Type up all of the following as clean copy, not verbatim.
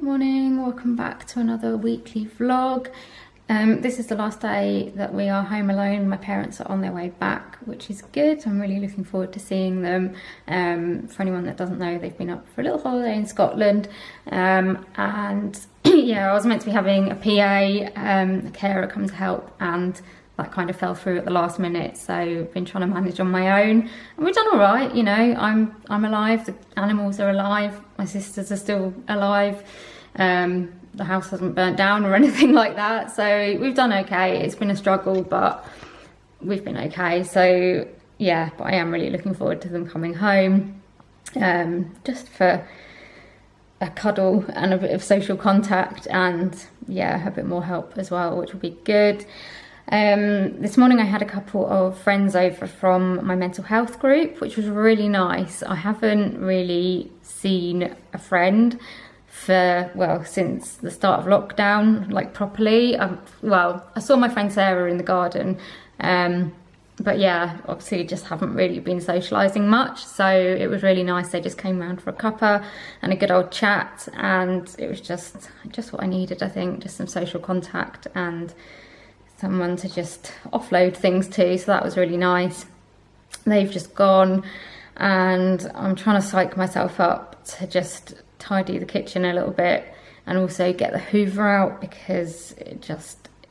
Morning, welcome back to another weekly vlog. This is the last day that we are home alone. My parents are on their way back, which is good. I'm really looking forward to seeing them. For anyone that doesn't know, they've been up for a little holiday in Scotland, and yeah, I was meant to be having a PA, a carer come to help, and that kind of fell through at the last minute, so I've been trying to manage on my own, and we've done all right. You know, I'm alive, the animals are alive, my sisters are still alive, the house hasn't burnt down or anything like that, so we've done okay. It's been a struggle, but we've been okay. So yeah, but I am really looking forward to them coming home, just for a cuddle and a bit of social contact, and yeah, a bit more help as well, which will be good. This morning I had a couple of friends over from my mental health group, which was really nice. I haven't really seen a friend for, well, since the start of lockdown, like properly. Well, I saw my friend Sarah in the garden, but yeah, obviously just haven't really been socialising much, so it was really nice. They just came round for a cuppa and a good old chat, and it was just what I needed, I think, just some social contact and someone to just offload things to, so that was really nice. They've just gone, and I'm trying to psych myself up to just tidy the kitchen a little bit, and also get the Hoover out, because it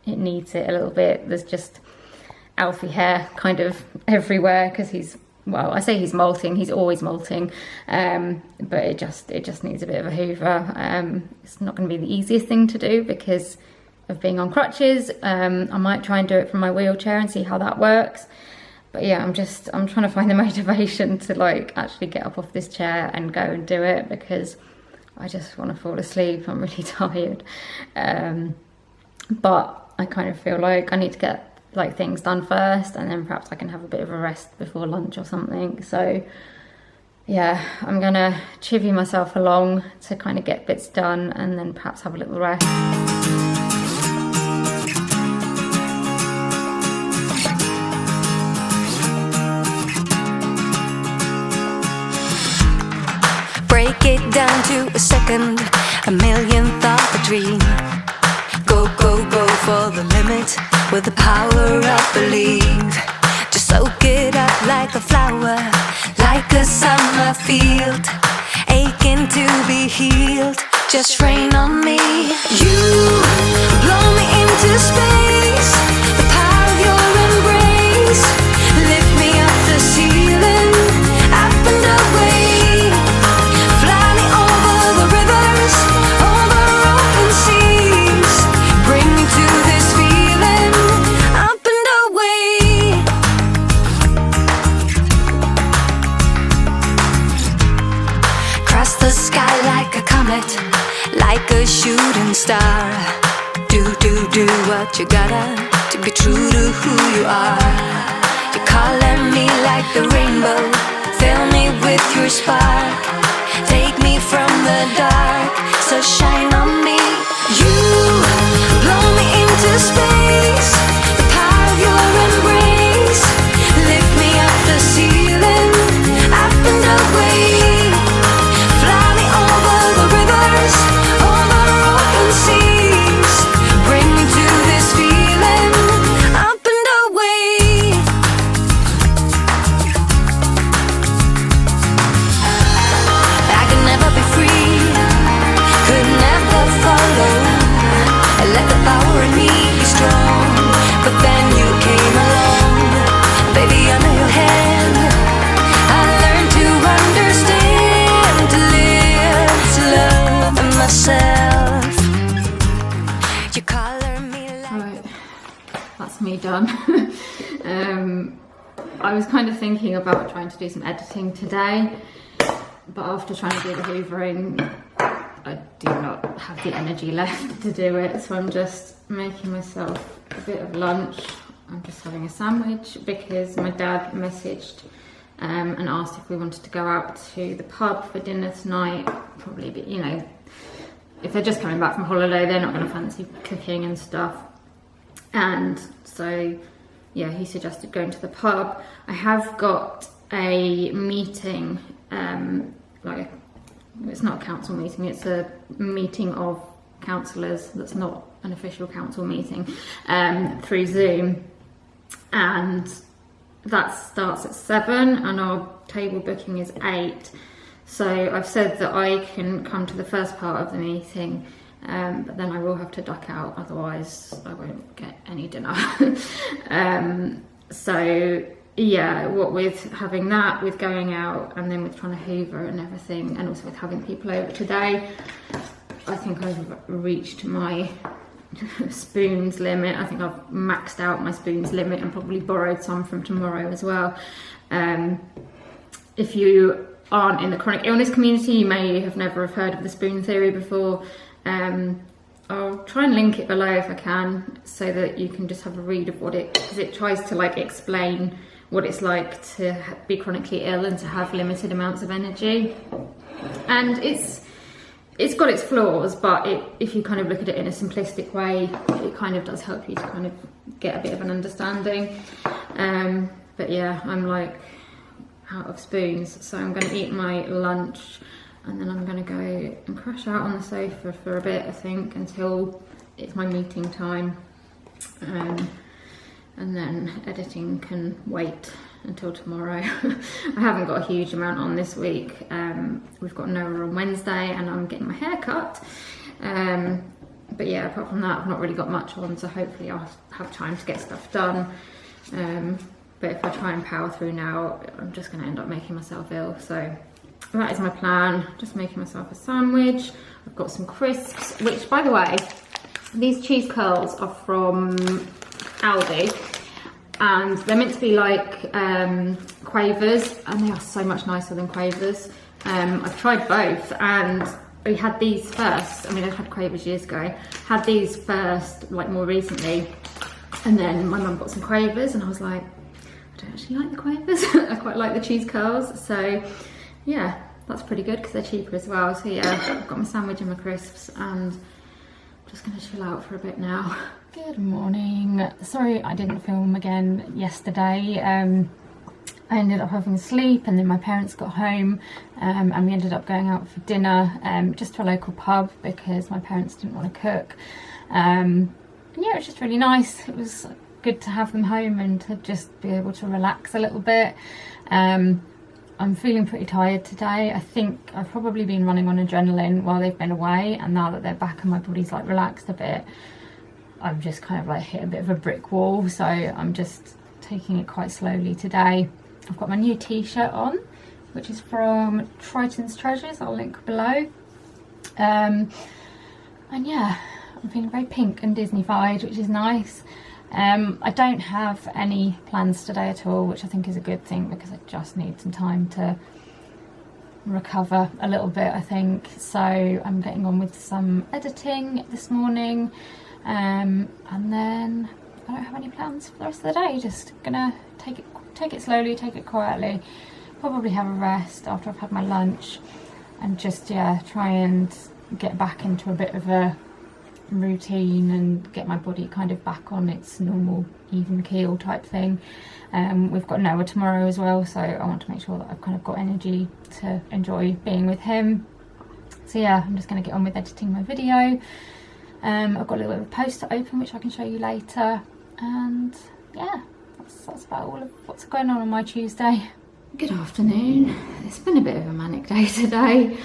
needs it a little bit. There's just Alfie hair kind of everywhere, because he's, well, I say he's molting, he's always molting, but it just needs a bit of a Hoover. It's not going to be the easiest thing to do because of being on crutches. I might try and do it from my wheelchair and see how that works, but yeah, I'm trying to find the motivation to like actually get up off this chair and go and do it, because I just want to fall asleep. I'm really tired, but I kind of feel like I need to get like things done first, and then perhaps I can have a bit of a rest before lunch or something. So yeah, I'm gonna chivvy myself along to kind of get bits done, and then perhaps have a little rest. Break it down to a second, a millionth of a dream. Go, go, go for the limit with the power of belief. Just soak it up like a flower, like a summer field, aching to be healed. Just rain on me. You blow me into space, the power of your embrace. Lift me up the ceiling, up and away. Like a shooting star, do what you gotta to be true to who you are. You're calling me like the rainbow, fill me with your spark. Take me from the dark, so shine on me. You blow me into space, the power of your embrace. Lift me up the ceiling, up and away. Done. I was kind of thinking about trying to do some editing today, but after trying to do the hoovering, I do not have the energy left to do it, so I'm just making myself a bit of lunch. I'm just having a sandwich because my dad messaged and asked if we wanted to go out to the pub for dinner tonight. Probably, but you know, if they're just coming back from holiday, they're not going to fancy cooking and stuff. And so yeah, he suggested going to the pub. I have got a meeting, like it's not a council meeting, it's a meeting of councillors that's not an official council meeting, through Zoom, and that starts at 7 and our table booking is 8. So I've said that I can come to the first part of the meeting, but then I will have to duck out, otherwise I won't get any dinner. So yeah, what with having that, with going out, and then with trying to hoover and everything, and also with having people over today, I think I've reached my spoons limit. I think I've maxed out my spoons limit and probably borrowed some from tomorrow as well. If you aren't in the chronic illness community, you may have never have heard of the spoon theory before. I'll try and link it below if I can, so that you can just have a read of what it, because it tries to like explain what it's like to be chronically ill and to have limited amounts of energy. And it's got its flaws, but if you kind of look at it in a simplistic way, it kind of does help you to kind of get a bit of an understanding. But yeah, I'm like out of spoons, so I'm going to eat my lunch and then I'm going to go and crash out on the sofa for a bit, I think, until it's my meeting time. And then editing can wait until tomorrow. I haven't got a huge amount on this week. We've got Noah on Wednesday and I'm getting my hair cut. But yeah, apart from that, I've not really got much on, so hopefully I'll have time to get stuff done. But if I try and power through now, I'm just going to end up making myself ill. So that is my plan, just making myself a sandwich. I've got some crisps, which, by the way, these cheese curls are from Aldi, and they're meant to be like Quavers, and they are so much nicer than Quavers. I've tried both, and we had these first. I mean, I've had Quavers years ago, had these first, like more recently, and then my mum got some Quavers, and I was like, I don't actually like the Quavers. I quite like the cheese curls, so yeah, that's pretty good because they're cheaper as well. So yeah, I've got my sandwich and my crisps, and I'm just going to chill out for a bit now. Good morning. Sorry I didn't film again yesterday. I ended up having a sleep, and then my parents got home, and we ended up going out for dinner, just to a local pub because my parents didn't want to cook. And yeah, it was just really nice. It was good to have them home and to just be able to relax a little bit. I'm feeling pretty tired today. I think I've probably been running on adrenaline while they've been away, and now that they're back and my body's like relaxed a bit, I've just kind of like hit a bit of a brick wall. So I'm just taking it quite slowly today. I've got my new t-shirt on, which is from Triton's Treasures. I'll link below. And yeah, I'm feeling very pink and Disney-fied, which is nice. I don't have any plans today at all, which I think is a good thing because I just need some time to recover a little bit, I think. So I'm getting on with some editing this morning, and then I don't have any plans for the rest of the day. Just gonna take it slowly, take it quietly, probably have a rest after I've had my lunch, and just try and get back into a bit of a routine and get my body kind of back on its normal even keel type thing. We've got Noah tomorrow as well, so I want to make sure that I've kind of got energy to enjoy being with him. So yeah, I'm just going to get on with editing my video. I've got a little bit of a post to open which I can show you later, and yeah, that's about all of what's going on my Tuesday. Good afternoon. It's been a bit of a manic day today.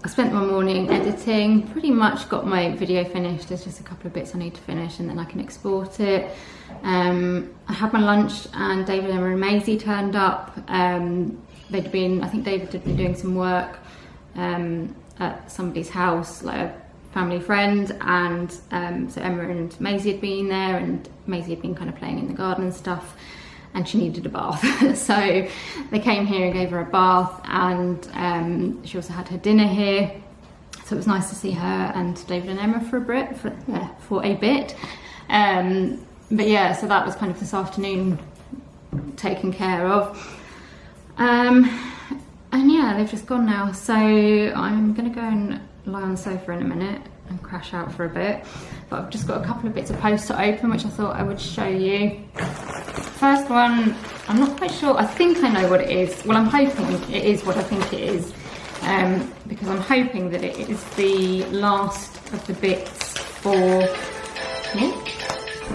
I spent my morning editing, pretty much got my video finished. There's just a couple of bits I need to finish and then I can export it. I had my lunch and David, Emma and Maisie turned up. I think David had been doing some work at somebody's house, like a family friend, and so Emma and Maisie had been there, and Maisie had been kind of playing in the garden and stuff, and she needed a bath. So they came here and gave her a bath, and she also had her dinner here, so it was nice to see her and David and Emma for a bit. But yeah, so that was kind of this afternoon taken care of. And yeah, they've just gone now, so I'm gonna go and lie on the sofa in a minute and crash out for a bit. But I've just got a couple of bits of post to open which I thought I would show you. First one, I'm not quite sure, I think I know what it is. Well, I'm hoping it is what I think it is. because I'm hoping that it is the last of the bits for me.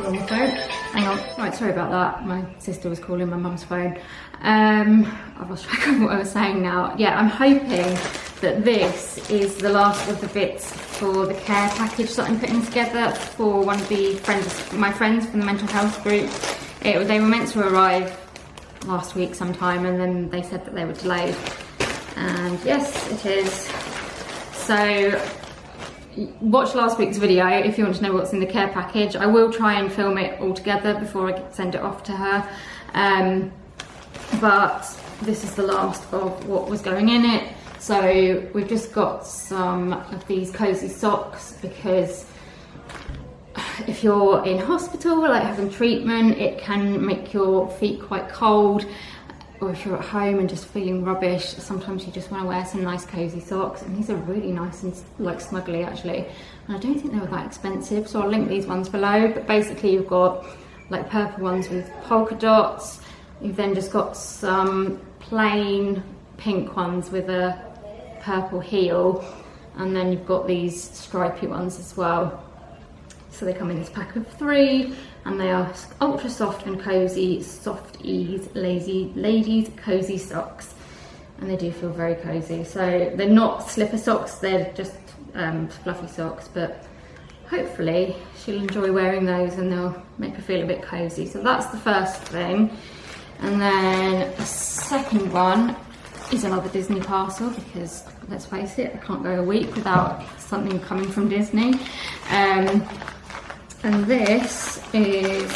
On the phone. Hang on. Right, sorry about that. My sister was calling my mum's phone. I've lost track of what I was saying now. Yeah, I'm hoping that this is the last of the bits for the care package that I'm putting together for one of the friends, my friends from the mental health group. They were meant to arrive last week sometime, and then they said that they were delayed. And yes, it is. So watch last week's video if you want to know what's in the care package. I will try and film it all together before I send it off to her. But this is the last of what was going in it. So we've just got some of these cozy socks, because if you're in hospital, like having treatment, it can make your feet quite cold. Or if you're at home and just feeling rubbish, sometimes you just want to wear some nice cozy socks, and these are really nice and like snuggly actually, and I don't think they were that expensive, so I'll link these ones below. But basically you've got like purple ones with polka dots, you've then just got some plain pink ones with a purple heel, and then you've got these stripy ones as well. So they come in this pack of 3, and they are ultra soft and cozy, soft ease, lazy ladies cozy socks, and they do feel very cozy. So they're not slipper socks, they're just fluffy socks, but hopefully she'll enjoy wearing those and they'll make her feel a bit cozy. So that's the first thing. And then the second one is another Disney parcel, because let's face it, I can't go a week without something coming from Disney. And this is,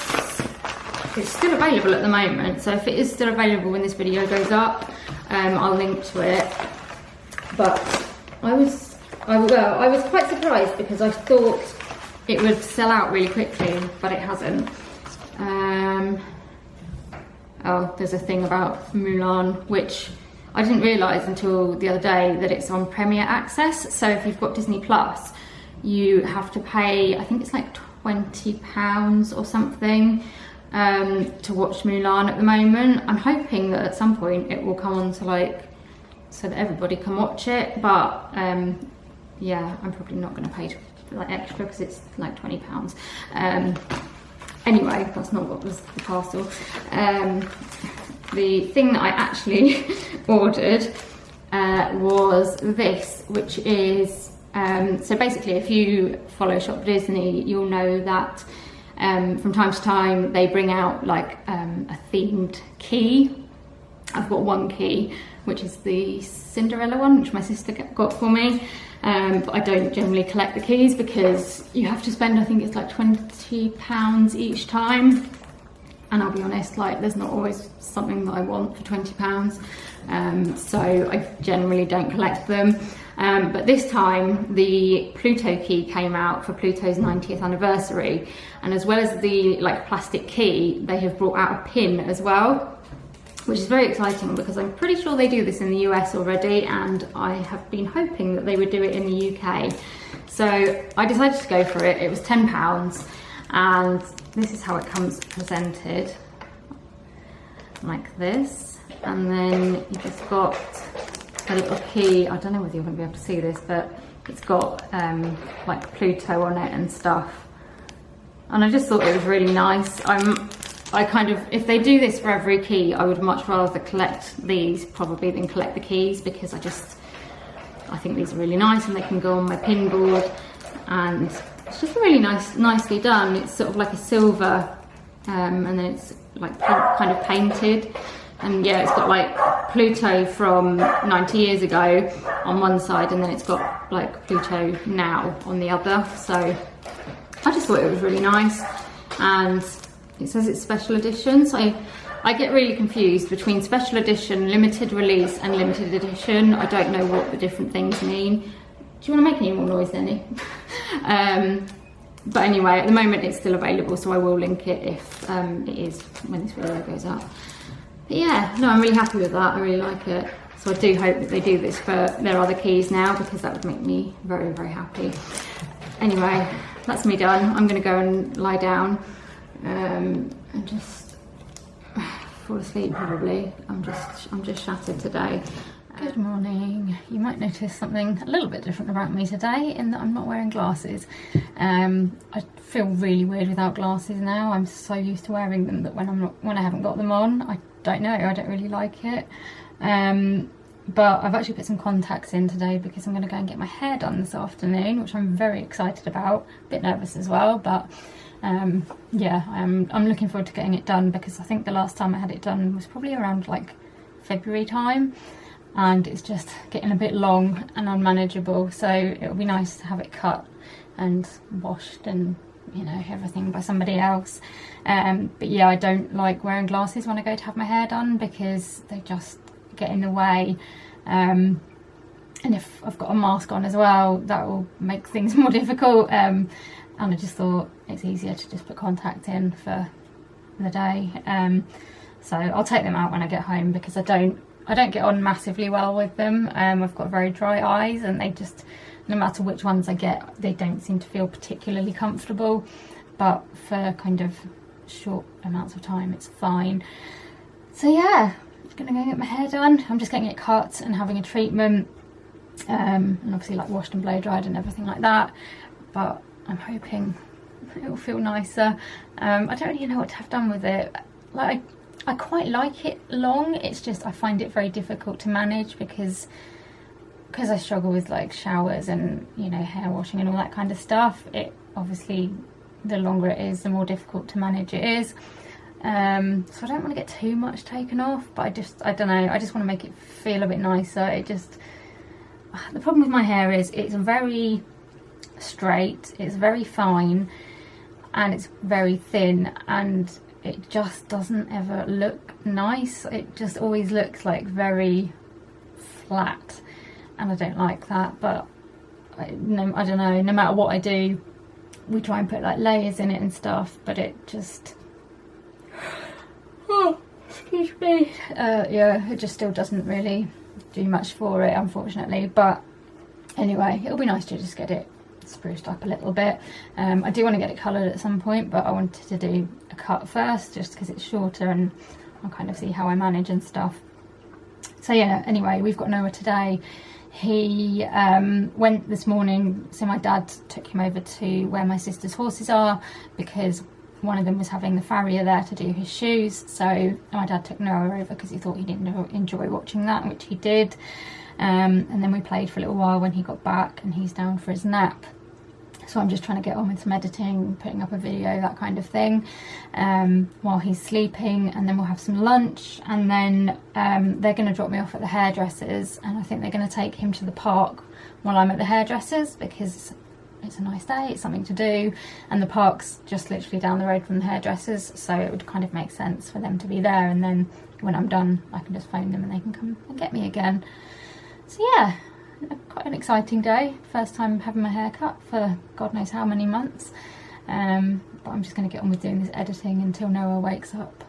it's still available at the moment, so if it is still available when this video goes up, I'll link to it. But I was quite surprised, because I thought it would sell out really quickly, but it hasn't. Oh, there's a thing about Mulan, which I didn't realise until the other day, that it's on Premier Access. So if you've got Disney Plus, you have to pay, I think it's like £20 or something, to watch Mulan at the moment. I'm hoping that at some point it will come on to like, so that everybody can watch it, but yeah, I'm probably not going to pay like extra, because it's like £20. Anyway, that's not what was the parcel. The thing that I actually ordered was this, which is, so basically if you follow Shop Disney, you'll know that from time to time they bring out like a themed key. I've got one key, which is the Cinderella one, which my sister got for me. But I don't generally collect the keys, because you have to spend, I think it's like £20 each time. And I'll be honest, like there's not always something that I want for £20. So I generally don't collect them. But this time the Pluto Key came out for Pluto's 90th anniversary. And as well as the like plastic key, they have brought out a pin as well, which is very exciting, because I'm pretty sure they do this in the US already, and I have been hoping that they would do it in the UK. So I decided to go for it. It was £10, and this is how it comes presented, like this. And then you just got a little key. I don't know whether you're going to be able to see this, but it's got like Pluto on it and stuff. And I just thought it was really nice. I kind of, if they do this for every key, I would much rather collect these probably than collect the keys, because I think these are really nice, and they can go on my pin board, and it's just really nicely done. It's sort of like a silver, and then it's like kind of painted, and yeah, it's got like Pluto from 90 years ago on one side, and then it's got like Pluto now on the other. So I just thought it was really nice, and it says it's special edition, so I get really confused between special edition, limited release and limited edition. I don't know what the different things mean. Do you want to make any more noise, Denny? But anyway, at the moment it's still available, so I will link it if it is when this video goes up. But yeah, no, I'm really happy with that. I really like it. So I do hope that they do this for their other keys now, because that would make me very, very happy. Anyway, that's me done. I'm going to go and lie down. And just fall asleep probably. I'm just shattered today. Good morning. You might notice something a little bit different about me today in that I'm not wearing glasses. I feel really weird without glasses now. I'm so used to wearing them that when I haven't got them on, I don't know, I don't really like it. But I've actually put some contacts in today because I'm going to go and get my hair done this afternoon, which I'm very excited about. A bit nervous as well, but yeah, I'm looking forward to getting it done because I think the last time I had it done was probably around like February time, and it's just getting a bit long and unmanageable, so it'll be nice to have it cut and washed and, you know, everything by somebody else. But yeah, I don't like wearing glasses when I go to have my hair done because they just get in the way, and if I've got a mask on as well, that will make things more difficult, and I just thought it's easier to just put contacts in for the day. So I'll take them out when I get home because I don't get on massively well with them. I've got very dry eyes, and they just, no matter which ones I get, they don't seem to feel particularly comfortable, but for kind of short amounts of time it's fine. So yeah, I'm gonna go get my hair done. I'm just getting it cut and having a treatment, and obviously like washed and blow dried and everything like that, but I'm hoping it will feel nicer. I don't really know what to have done with it. Like, I quite like it long, it's just I find it very difficult to manage because I struggle with like showers and, you know, hair washing and all that kind of stuff. It obviously, the longer it is, the more difficult to manage it is. So I don't want to get too much taken off, but I don't know, I just want to make it feel a bit nicer. It just, the problem with my hair is it's very straight, it's very fine, and it's very thin, and it just doesn't ever look nice. It just always looks like very flat, and I don't like that. But I don't know, no matter what I do, we try and put like layers in it and stuff, but it just, oh, excuse me, yeah, it just still doesn't really do much for it, unfortunately. But anyway, it'll be nice to just get it spruced up a little bit. I do want to get it coloured at some point, but I wanted to do a cut first just because it's shorter and I'll kind of see how I manage and stuff. So yeah, anyway, we've got Noah today. He went this morning, so my dad took him over to where my sister's horses are because one of them was having the farrier there to do his shoes, so my dad took Noah over because he thought he'd enjoy watching that, which he did. And then we played for a little while when he got back, and he's down for his nap. So I'm just trying to get on with some editing, putting up a video, that kind of thing, while he's sleeping, and then we'll have some lunch, and then they're going to drop me off at the hairdressers, and I think they're going to take him to the park while I'm at the hairdressers because it's a nice day, it's something to do, and the park's just literally down the road from the hairdressers, so it would kind of make sense for them to be there, and then when I'm done I can just phone them and they can come and get me again. So yeah, quite an exciting day. First time having my hair cut for God knows how many months. But I'm just going to get on with doing this editing until Noah wakes up.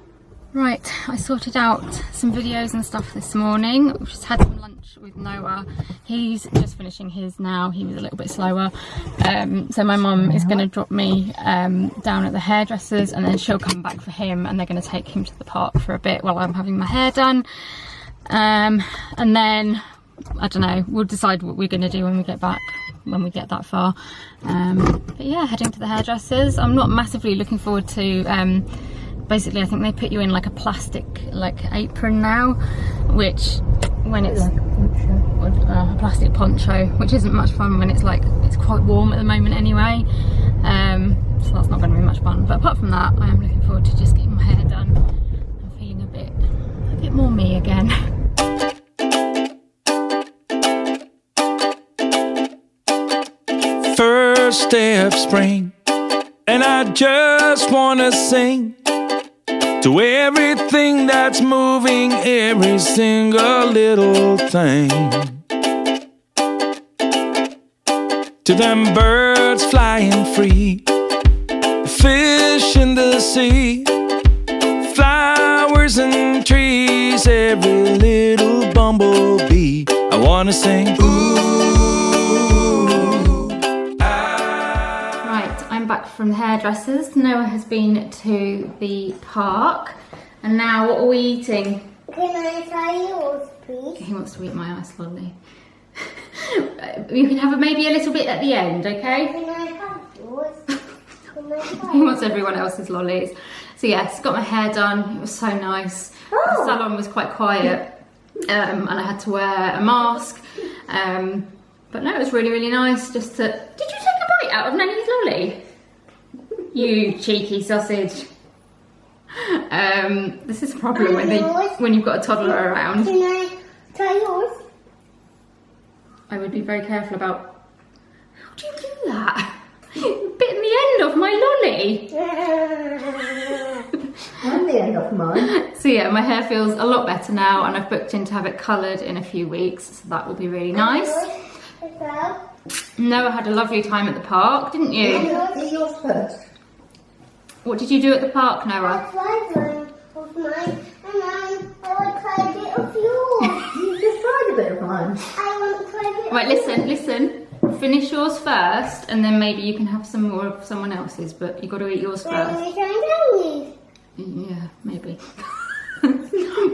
Right, I sorted out some videos and stuff this morning. We've just had some lunch with Noah. He's just finishing his now. He was a little bit slower. So my mum is going to drop me down at the hairdressers, and then she'll come back for him, and they're going to take him to the park for a bit while I'm having my hair done. And then I don't know, we'll decide what we're going to do when we get back, when we get that far. But yeah, heading to the hairdressers. I'm not massively looking forward to, basically I think they put you in like a plastic like apron now, which when it's a plastic poncho, which isn't much fun when it's like, it's quite warm at the moment anyway. So that's not going to be much fun, but apart from that I am looking forward to just getting my hair done and feeling a bit more me again. First day of spring, and I just wanna sing to everything that's moving, every single little thing, to them birds flying free, fish in the sea, flowers and trees, every little bumblebee. I wanna sing ooh. Back from the hairdressers. Noah has been to the park, and now what are we eating? Can I try yours, please. He wants to eat my ice lolly. You can have maybe a little bit at the end, okay? Can I have yours? Can I have He wants everyone else's lollies. So yes, got my hair done. It was so nice. Oh. The salon was quite quiet, and I had to wear a mask. But no, it was really, really nice. Just to. Did you take a bite out of Nanny's lolly? You cheeky sausage. This is a problem when you've got a toddler around. Can I try yours? I would be very careful about. How do you do that? You bitten the end off my lolly. I'm the end of mine. So yeah, my hair feels a lot better now, and I've booked in to have it coloured in a few weeks, so that will be really nice. Noah had a lovely time at the park, didn't you? Do yours first. What did you do at the park, I Noah? tried one of mine, and I want to try a bit of yours. You just tried a bit of mine. I want to try a bit Right, of listen. Finish yours first, and then maybe you can have some more of someone else's, but you've got to eat yours When first. we try Yeah, maybe.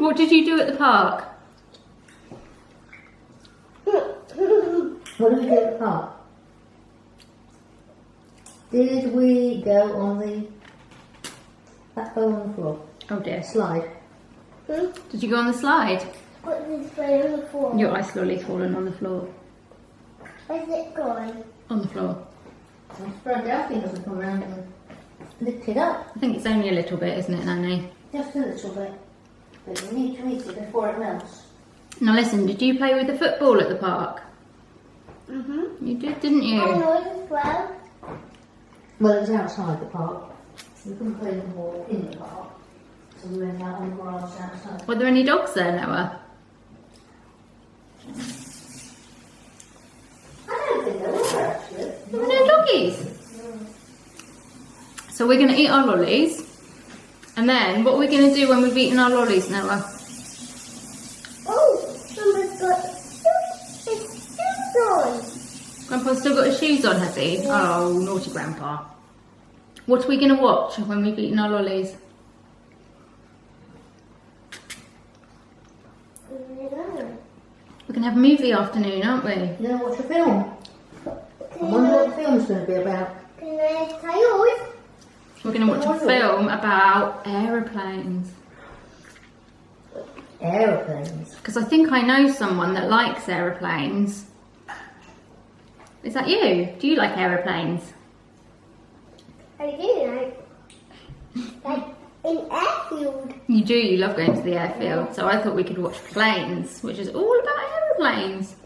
What did you do at the park? brownies. What did we do at the park? Did we go on that go on the floor? Oh dear. Slide. Did you go on the slide? Put this way on the floor. Your ice lolly's fallen on the floor. Where's it going? On the floor. I'm surprised Alfie doesn't come around and lift it up. I think it's only a little bit, isn't it, Nanny? Just a little bit. But you need to eat it before it melts. Now listen, did you play with the football at the park? Mm-hmm. You did, didn't you? I know it as well. Well, it was outside the park. We couldn't play the ball in the park. So we went out on the grass outside. Were there any dogs there, Noah? I don't think there were actually. There were no doggies. So we're going to eat our lollies. And then, what are we going to do when we've eaten our lollies, Noah? Oh, someone's got his shoes on. Grandpa's still got his shoes on, has he? Oh, naughty Grandpa. What are we going to watch when we've eaten our lollies? We're going to have a movie afternoon, aren't we? You know, watch a film. I wonder what the film's going to be about. Can I try yours? We're going to watch a film about aeroplanes. Aeroplanes. Because I think I know someone that likes aeroplanes. Is that you? Do you like aeroplanes? I do like in airfield. You do, you love going to the airfield. So I thought we could watch planes, which is all about aeroplanes.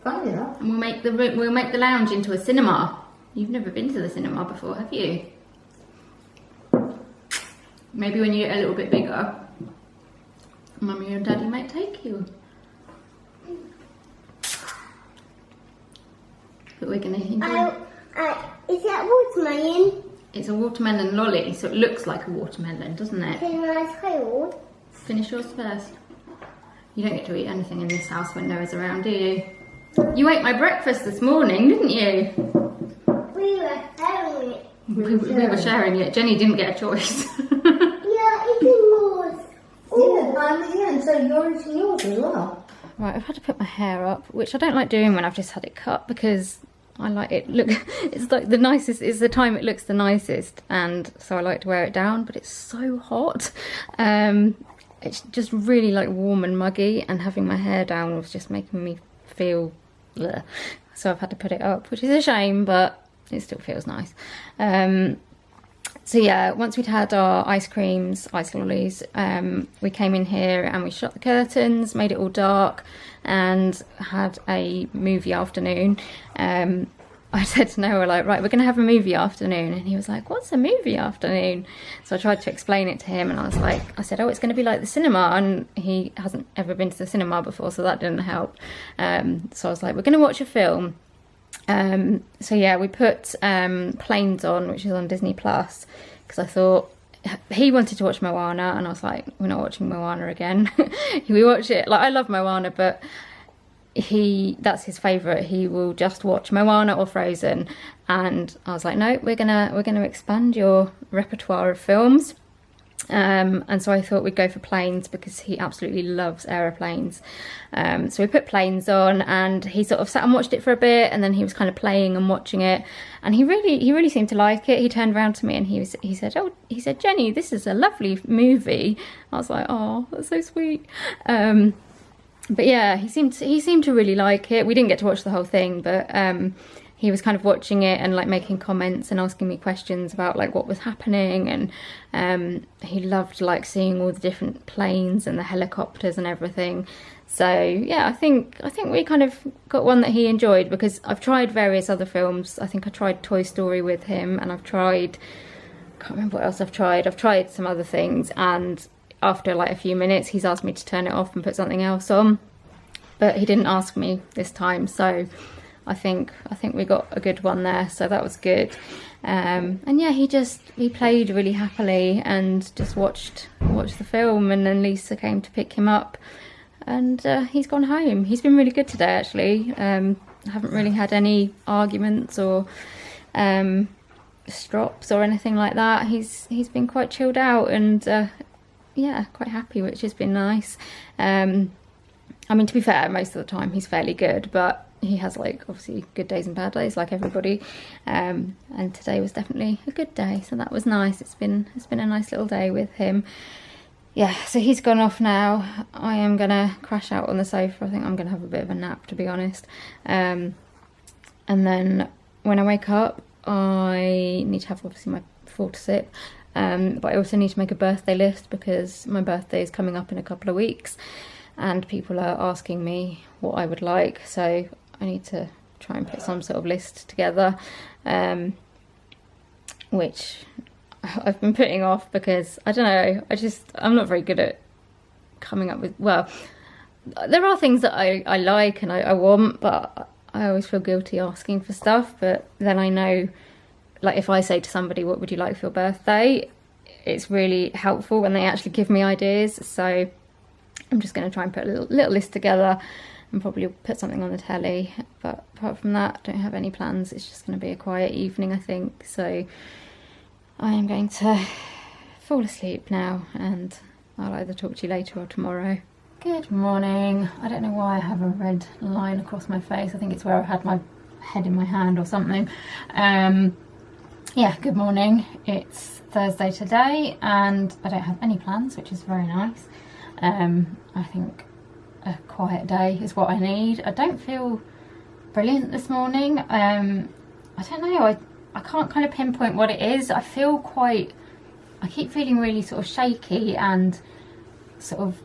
Funny enough. And we'll make the lounge into a cinema. You've never been to the cinema before, have you? Maybe when you get a little bit bigger, Mummy and Daddy might take you. But we're gonna enjoy. Is that watermelon? It's a watermelon lolly, so it looks like a watermelon, doesn't it? Can I try yours? Finish yours first. You don't get to eat anything in this house when Noah's around, do you? You ate my breakfast this morning, didn't you? We were sharing it. We were sharing it. Jenny didn't get a choice. Yeah, eating yours. Yeah, and so you're eating yours as well. Right, I've had to put my hair up, which I don't like doing when I've just had it cut because I like it. Look, it's like the nicest. It's the time it looks the nicest, and so I like to wear it down. But it's so hot. It's just really like warm and muggy, and having my hair down was just making me feel. Bleh. So I've had to put it up, which is a shame, but it still feels nice. So yeah, once we'd had our ice creams, ice lollies, we came in here and we shut the curtains, made it all dark, and had a movie afternoon. I said to Noah, like, right, we're going to have a movie afternoon. And he was like, what's a movie afternoon? So I tried to explain it to him, and I said, oh, it's going to be like the cinema. And he hasn't ever been to the cinema before, so that didn't help. So I was like, we're going to watch a film. So yeah, we put Planes on, which is on Disney Plus, because I thought he wanted to watch Moana, and I was like, we're not watching Moana again. We watch it, like, I love Moana, but that's his favourite. He will just watch Moana or Frozen, and I was like, no, we're gonna expand your repertoire of films. And so I thought we'd go for planes because he absolutely loves aeroplanes. So we put planes on, and he sort of sat and watched it for a bit, and then he was kind of playing and watching it, and he really seemed to like it. He turned around to me and he said, Jenny, this is a lovely movie. I was like, oh, that's so sweet. But yeah, he seemed to really like it. We didn't get to watch the whole thing, but he was kind of watching it and like making comments and asking me questions about like what was happening, and he loved like seeing all the different planes and the helicopters and everything. So yeah, I think we kind of got one that he enjoyed, because I've tried various other films. I think I tried Toy Story with him, and I can't remember what else I've tried. I've tried some other things, and after like a few minutes he's asked me to turn it off and put something else on, but he didn't ask me this time. So I think we got a good one there, so that was good. And yeah, he played really happily and just watched the film, and then Lisa came to pick him up, and he's gone home. He's been really good today, actually. I haven't really had any arguments or strops or anything like that. He's been quite chilled out and yeah, quite happy, which has been nice. I mean, to be fair, most of the time he's fairly good, but he has like obviously good days and bad days like everybody, and today was definitely a good day, so that was nice. It's been a nice little day with him. Yeah, so he's gone off now. I am gonna crash out on the sofa. I think I'm gonna have a bit of a nap, to be honest, and then when I wake up I need to have obviously my 4 sip, but I also need to make a birthday list because my birthday is coming up in a couple of weeks and people are asking me what I would like, so I need to try and put some sort of list together, which I've been putting off because I don't know, I'm not very good at coming up with, well, there are things that I like and I want, but I always feel guilty asking for stuff. But then I know, like, if I say to somebody, what would you like for your birthday, it's really helpful when they actually give me ideas. So I'm just going to try and put a little list together and probably put something on the telly, but apart from that I don't have any plans. It's just going to be a quiet evening, I think. So I am going to fall asleep now, and I'll either talk to you later or tomorrow. Good morning. I don't know why I have a red line across my face. I think it's where I had my head in my hand or something. Yeah, good morning. It's Thursday today and I don't have any plans, which is very nice. I think a quiet day is what I need. I don't feel brilliant this morning. I don't know, I can't kind of pinpoint what it is. I keep feeling really sort of shaky and sort of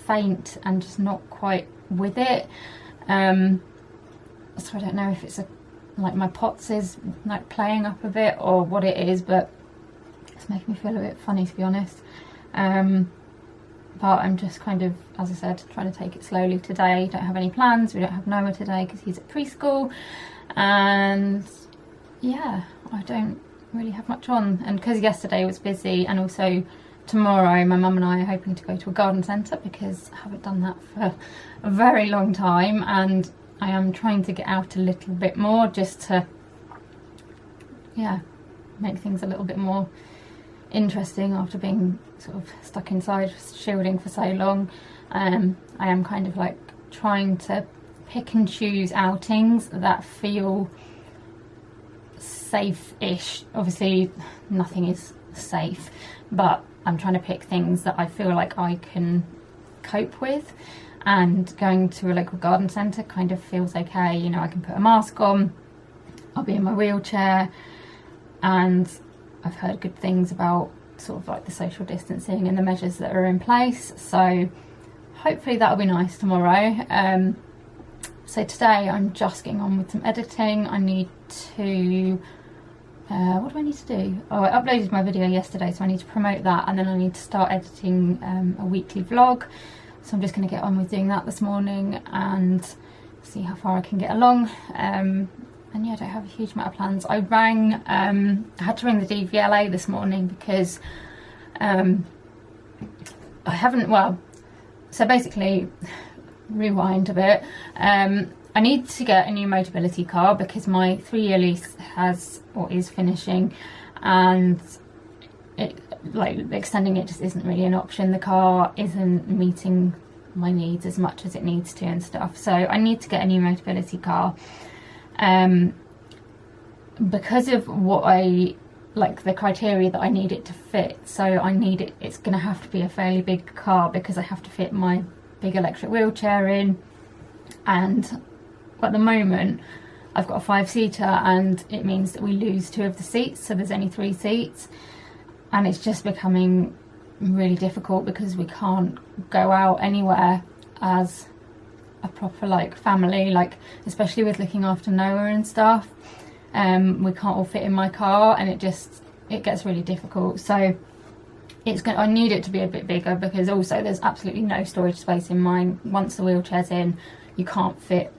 faint and just not quite with it. So I don't know if it's like my POTS is like playing up a bit or what it is, but it's making me feel a bit funny, to be honest. But I'm just kind of, as I said, trying to take it slowly today. Don't have any plans. We don't have Noah today because he's at preschool, and yeah, I don't really have much on. And because yesterday was busy, and also tomorrow my mum and I are hoping to go to a garden centre because I haven't done that for a very long time, and I am trying to get out a little bit more just to, yeah, make things a little bit more interesting after being sort of stuck inside shielding for so long. I am kind of like trying to pick and choose outings that feel safe-ish. Obviously nothing is safe, but I'm trying to pick things that I feel like I can cope with, and going to a local garden centre kind of feels okay. You know, I can put a mask on, I'll be in my wheelchair, and I've heard good things about sort of like the social distancing and the measures that are in place, so hopefully that'll be nice tomorrow. So today I'm just getting on with some editing. I need to what do I need to do? Oh, I uploaded my video yesterday, so I need to promote that, and then I need to start editing a weekly vlog, so I'm just going to get on with doing that this morning and see how far I can get along. And yeah, I don't have a huge amount of plans. I had to ring the DVLA this morning because I haven't, well, so basically, rewind a bit, I need to get a new Motability car because my 3-year lease is finishing, and like extending it just isn't really an option. The car isn't meeting my needs as much as it needs to and stuff, so I need to get a new Motability car, because of what I like, the criteria that I need it to fit. So I need it, it's going to have to be a fairly big car because I have to fit my big electric wheelchair in, and at the moment I've got a 5-seater, and it means that we lose 2 of the seats, so there's only 3 seats, and it's just becoming really difficult because we can't go out anywhere as a proper like family, like especially with looking after Noah and stuff. We can't all fit in my car, and it gets really difficult. So I need it to be a bit bigger, because also there's absolutely no storage space in mine. Once the wheelchair's in, you can't fit,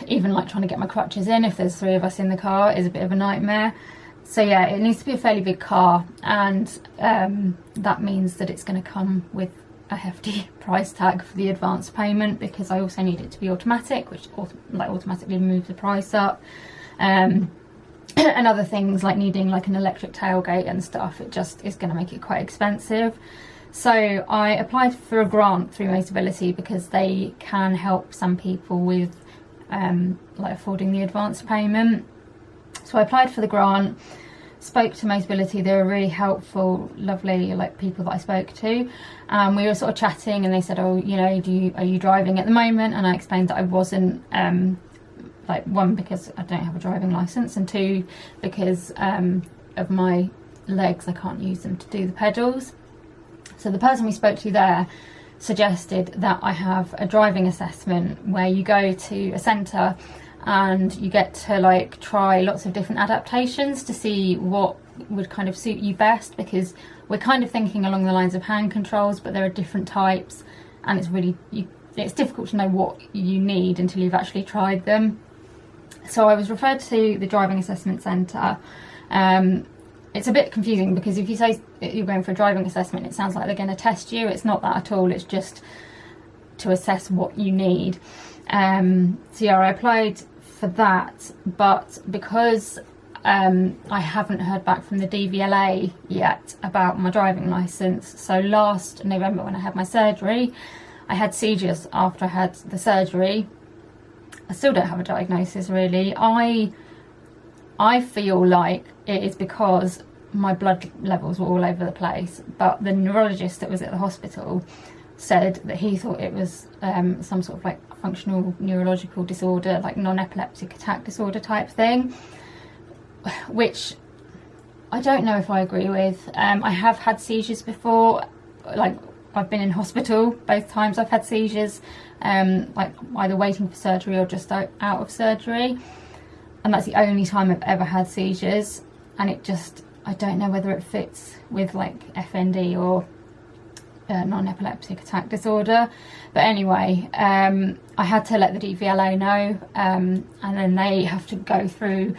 even like trying to get my crutches in if there's 3 of us in the car is a bit of a nightmare. So yeah, it needs to be a fairly big car, and that means that it's going to come with a hefty price tag for the advance payment, because I also need it to be automatic, which automatically moves the price up. And other things like needing like an electric tailgate and stuff, it just is going to make it quite expensive. So I applied for a grant through Motability because they can help some people with like affording the advance payment. So I applied for the grant, spoke to Motability. They were really helpful, lovely, like people that I spoke to. We were sort of chatting, and they said, oh, you know, are you driving at the moment? And I explained that I wasn't, like 1, because I don't have a driving license, and 2, because of my legs, I can't use them to do the pedals. So the person we spoke to there suggested that I have a driving assessment where you go to a centre and you get to like try lots of different adaptations to see what would kind of suit you best, because we're kind of thinking along the lines of hand controls, but there are different types, and it's difficult to know what you need until you've actually tried them. So I was referred to the driving assessment centre. It's a bit confusing because if you say you're going for a driving assessment, it sounds like they're going to test you. It's not that at all. It's just to assess what you need. So yeah, I applied for that, but because I haven't heard back from the DVLA yet about my driving licence. So last November, when I had my surgery, I had seizures after I had the surgery. I still don't have a diagnosis really. I feel like it is because my blood levels were all over the place, but the neurologist that was at the hospital said that he thought it was some sort of like functional neurological disorder, like non-epileptic attack disorder type thing, which I don't know if I agree with. I have had seizures before, like I've been in hospital both times I've had seizures, like either waiting for surgery or just out of surgery, and that's the only time I've ever had seizures, and I don't know whether it fits with like FND or non-epileptic attack disorder. But anyway, I had to let the DVLA know, and then they have to go through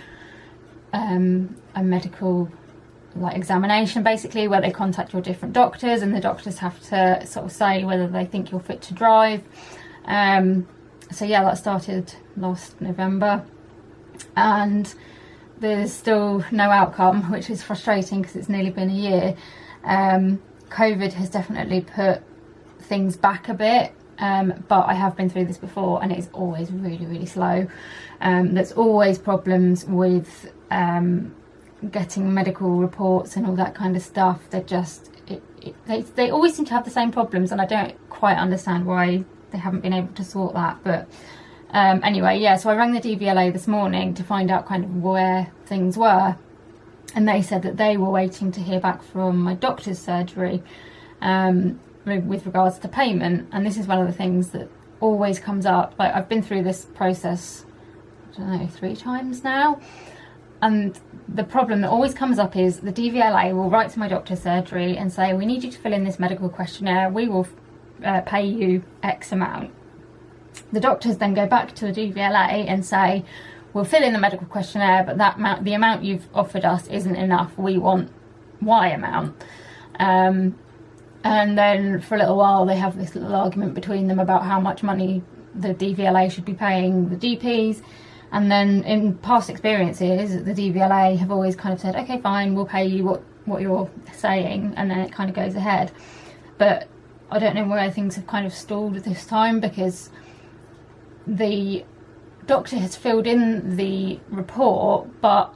a medical like examination basically, where they contact your different doctors, and the doctors have to sort of say whether they think you're fit to drive. So yeah, that started last November, and there's still no outcome, which is frustrating because it's nearly been a year. COVID has definitely put things back a bit, but I have been through this before, and it's always really, really slow. There's always problems with getting medical reports and all that kind of stuff. They're just they always seem to have the same problems, and I don't quite understand why they haven't been able to sort that. But anyway, yeah, so I rang the DVLA this morning to find out kind of where things were, and they said that they were waiting to hear back from my doctor's surgery with regards to payment. And this is one of the things that always comes up. Like, I've been through this process, I don't know, 3 times now, and the problem that always comes up is the DVLA will write to my doctor's surgery and say, we need you to fill in this medical questionnaire, we will pay you X amount. The doctors then go back to the DVLA and say, we'll fill in the medical questionnaire, but the amount you've offered us isn't enough, we want Y amount. And then for a little while they have this little argument between them about how much money the DVLA should be paying the GPs. And then in past experiences, the DVLA have always kind of said, okay, fine, we'll pay you what what you're saying, and then it kind of goes ahead. But I don't know where things have kind of stalled this time, because the doctor has filled in the report, but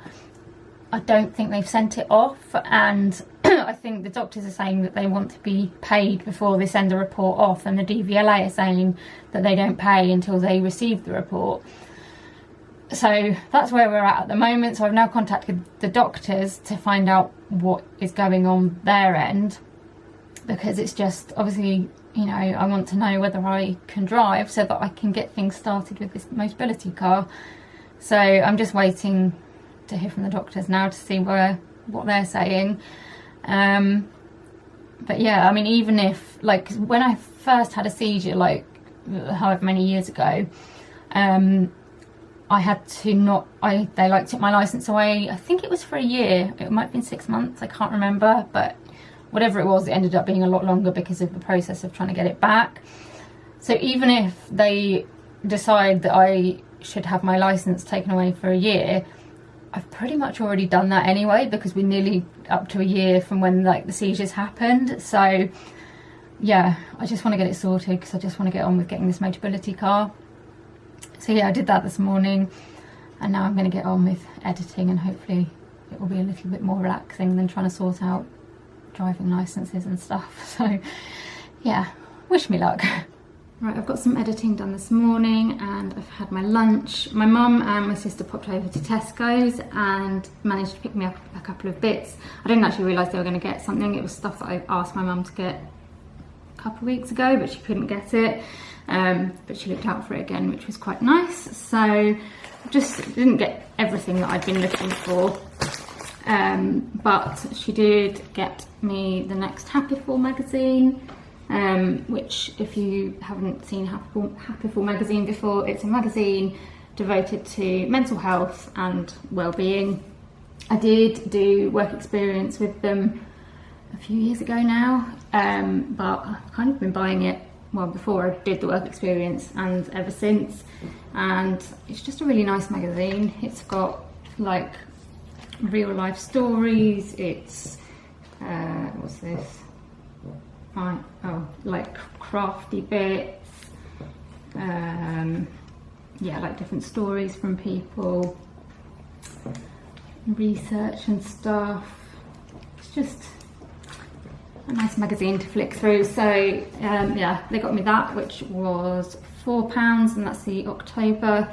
I don't think they've sent it off, and I think the doctors are saying that they want to be paid before they send the report off, and the DVLA are saying that they don't pay until they receive the report. So that's where we're at the moment. So I've now contacted the doctors to find out what is going on their end, because it's just, obviously, you know, I want to know whether I can drive so that I can get things started with this mobility car. So I'm just waiting to hear from the doctors now to see what they're saying. But yeah, I mean, even if, like, when I first had a seizure, like however many years ago, I had to they like took my license away. I think it was for a year. It might have been 6 months. I can't remember, but whatever it was, it ended up being a lot longer because of the process of trying to get it back. So even if they decide that I should have my license taken away for a year, I've pretty much already done that anyway, because we're nearly up to a year from when, like, the seizures happened. So yeah, I just want to get it sorted, because I just want to get on with getting this mobility car. So yeah, I did that this morning, and now I'm going to get on with editing, and hopefully it will be a little bit more relaxing than trying to sort out driving licenses and stuff. So yeah, wish me luck. Right, I've got some editing done this morning, and I've had my lunch. My mum and my sister popped over to Tesco's and managed to pick me up a couple of bits. I didn't actually realise they were going to get something. It was stuff that I asked my mum to get a couple of weeks ago, but she couldn't get it. But she looked out for it again, which was quite nice. So just didn't get everything that I'd been looking for. But she did get me the next Happyful magazine, which, if you haven't seen Happyful magazine before, it's a magazine devoted to mental health and well-being. I did do work experience with them a few years ago now, but I've kind of been buying it, well, before I did the work experience and ever since. And it's just a really nice magazine. It's got, like, real life stories. It's what's this? Right, oh, like crafty bits. Yeah, like different stories from people, research and stuff. It's just a nice magazine to flick through. So yeah, they got me that, which was £4, and that's the October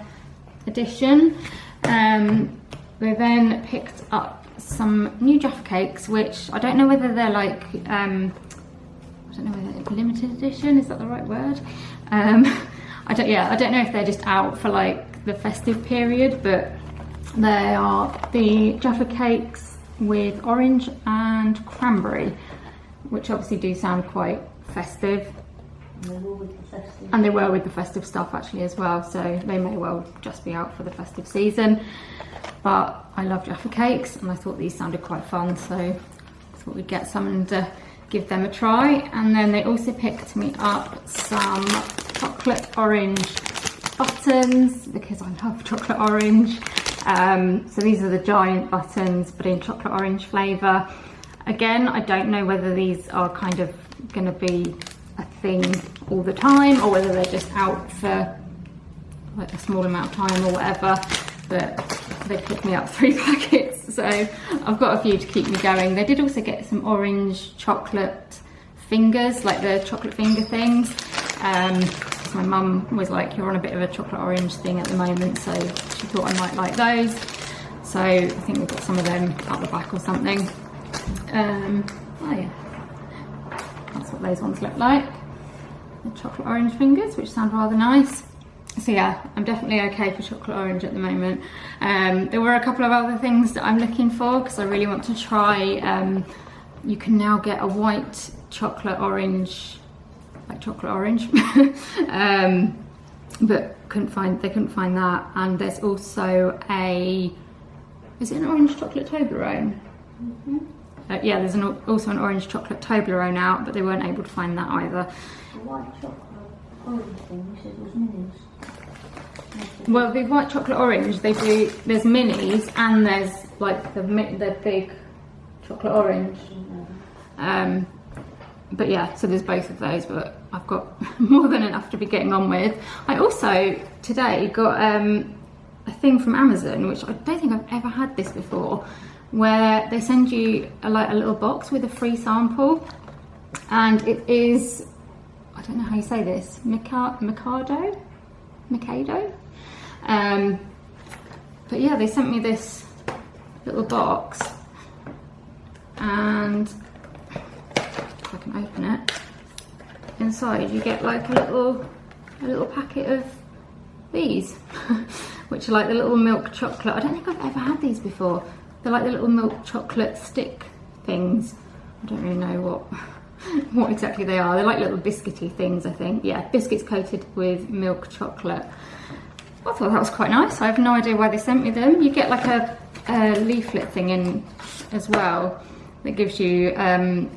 edition. They then picked up some new Jaffa cakes, which I don't know whether they're like, I don't know whether it's limited edition, is that the right word? I don't know if they're just out for like the festive period, but they are the Jaffa cakes with orange and cranberry, which obviously do sound quite festive. And they were with the festive stuff actually as well, so they may well just be out for the festive season. But I love Jaffa cakes, and I thought these sounded quite fun, so I thought we'd get some and give them a try. And then they also picked me up some chocolate orange buttons, because I love chocolate orange. So these are the giant buttons, but in chocolate orange flavour. Again, I don't know whether these are kind of going to be a thing all the time, or whether they're just out for like a small amount of time or whatever, but they picked me up 3 packets, so I've got a few to keep me going. They did also get some orange chocolate fingers, like the chocolate finger things. So my mum was like, you're on a bit of a chocolate orange thing at the moment, so she thought I might like those. So I think we've got some of them out the back or something. Oh yeah, that's what those ones look like, the chocolate orange fingers, which sound rather nice. So yeah, I'm definitely okay for chocolate orange at the moment. There were a couple of other things that I'm looking for, because I really want to try, you can now get a white chocolate orange, like chocolate orange, but they couldn't find that. And there's also is it an orange chocolate Toblerone? Mm-hmm. Yeah, there's also an orange chocolate Toblerone out, but they weren't able to find that either. The white chocolate orange thing, you said was minis. Well, the white chocolate orange, they do, there's minis, and there's like the big chocolate orange. But yeah, so there's both of those, but I've got more than enough to be getting on with. I also today got a thing from Amazon, which I don't think I've ever had this before, where they send you a little box with a free sample, and it is, I don't know how you say this, Mikado. But yeah, they sent me this little box, and if I can open it, inside you get like a little packet of these, which are like the little milk chocolate. I don't think I've ever had these before. They're like the little milk chocolate stick things. I don't really know what exactly they are. They're like little biscuity things, I think. Yeah, biscuits coated with milk chocolate. I thought that was quite nice. I have no idea why they sent me them. You get like a leaflet thing in as well that gives you a,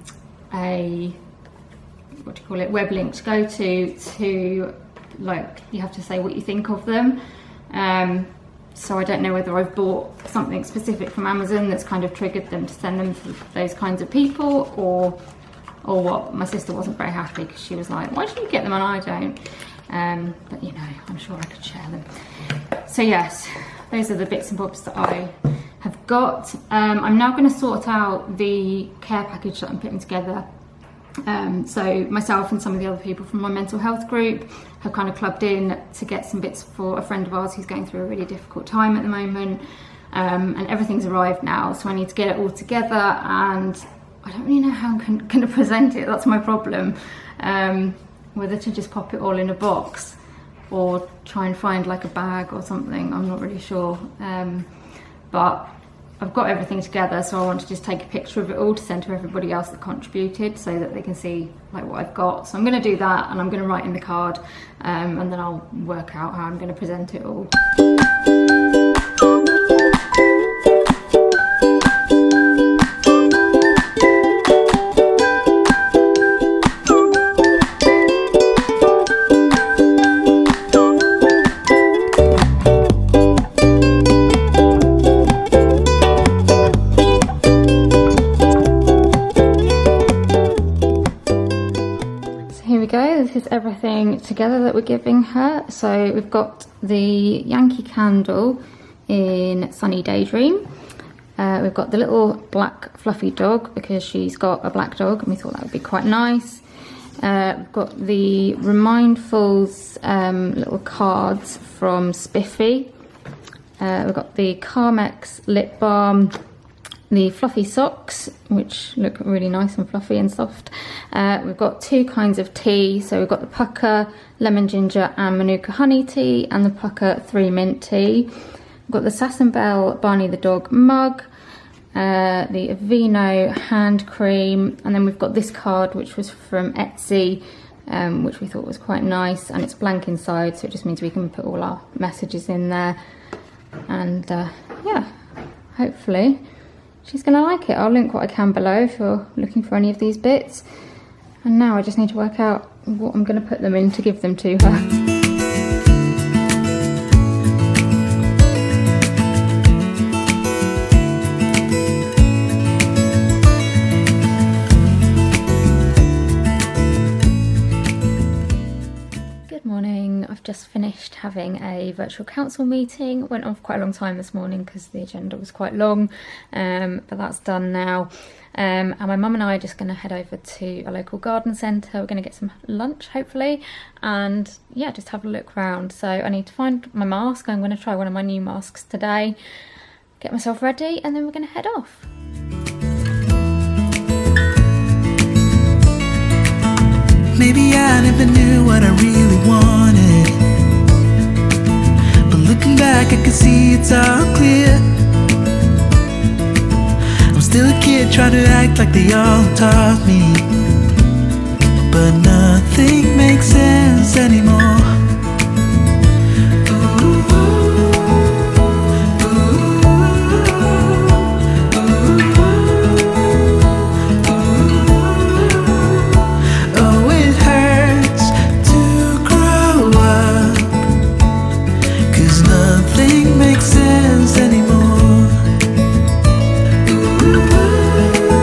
what do you call it, web link to go to like, you have to say what you think of them. So I don't know whether I've bought something specific from Amazon that's kind of triggered them to send them to those kinds of people, or what. My sister wasn't very happy because she was like, why do you get them and I don't? But you know, I'm sure I could share them. So yes, those are the bits and bobs that I have got. I'm now going to sort out the care package that I'm putting together. So myself and some of the other people from my mental health group have kind of clubbed in to get some bits for a friend of ours who's going through a really difficult time at the moment, and everything's arrived now, so I need to get it all together, and I don't really know how I'm going to present it. That's my problem, whether to just pop it all in a box or try and find like a bag or something. I'm not really sure, but I've got everything together, so I want to just take a picture of it all to send to everybody else that contributed, so that they can see like what I've got. So I'm going to do that, and I'm going to write in the card, and then I'll work out how I'm going to present it all. This is everything together that we're giving her. So we've got the Yankee candle in Sunny Daydream. We've got the little black fluffy dog because she's got a black dog and we thought that would be quite nice. We've got the Remindfuls little cards from Spiffy. We've got the Carmex lip balm, the fluffy socks, which look really nice and fluffy and soft. We've got two kinds of tea, so we've got the Pucker lemon ginger and manuka honey tea, and the Pucker 3 mint tea. We've got the Sass & Belle Barney the dog mug, the Aveeno hand cream, and then we've got this card which was from Etsy, which we thought was quite nice, and it's blank inside, so it just means we can put all our messages in there. And yeah, hopefully she's going to like it. I'll link what I can below if you're looking for any of these bits. And now I just need to work out what I'm going to put them in to give them to her. Just finished having a virtual council meeting. Went on for quite a long time this morning because the agenda was quite long, but that's done now. And my mum and I are just going to head over to a local garden centre. We're going to get some lunch hopefully, and yeah, just have a look round. So I need to find my mask. I'm going to try one of my new masks today, get myself ready, and then we're going to head off. Maybe I never knew what I really wanted, but looking back I can see it's all clear. I'm still a kid trying to act like they all taught me, but nothing makes sense anymore. Makes sense anymore. Ooh.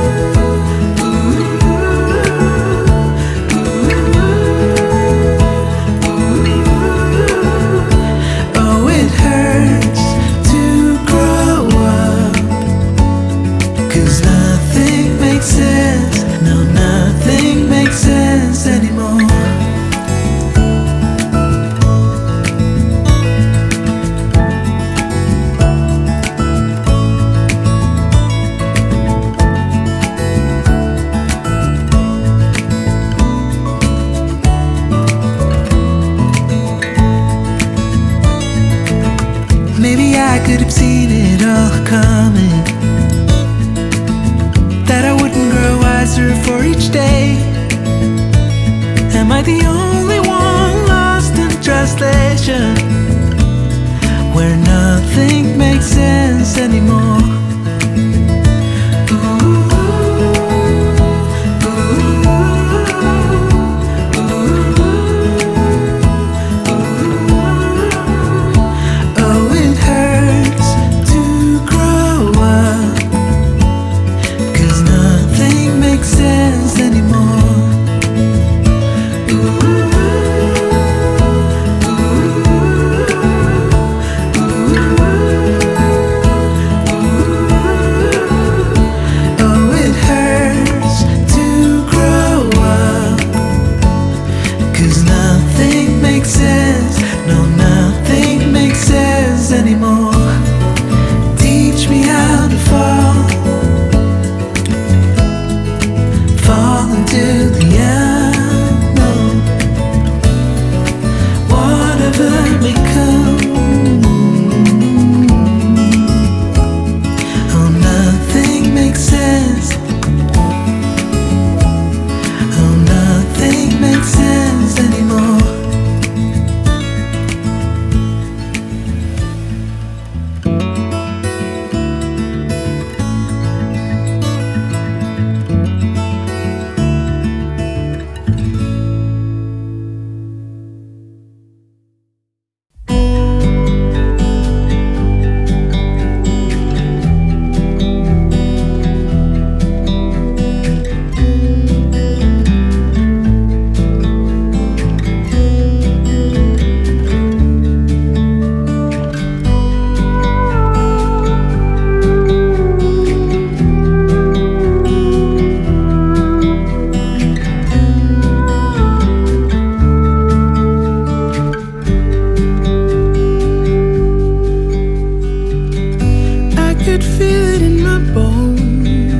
feel it in my bones.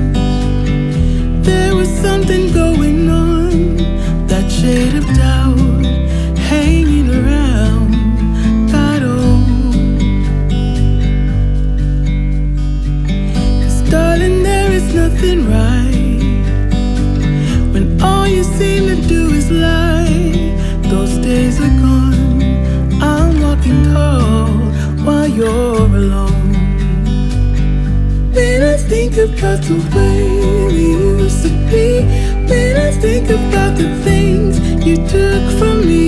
There was something going on, that shade of doubt hanging around. Got on. 'Cause darling, there is nothing right when all you seem to do is lie. Those days are gone, I'm walking tall while you're alone. When I think about the way we used to be, when I think about the things you took from me,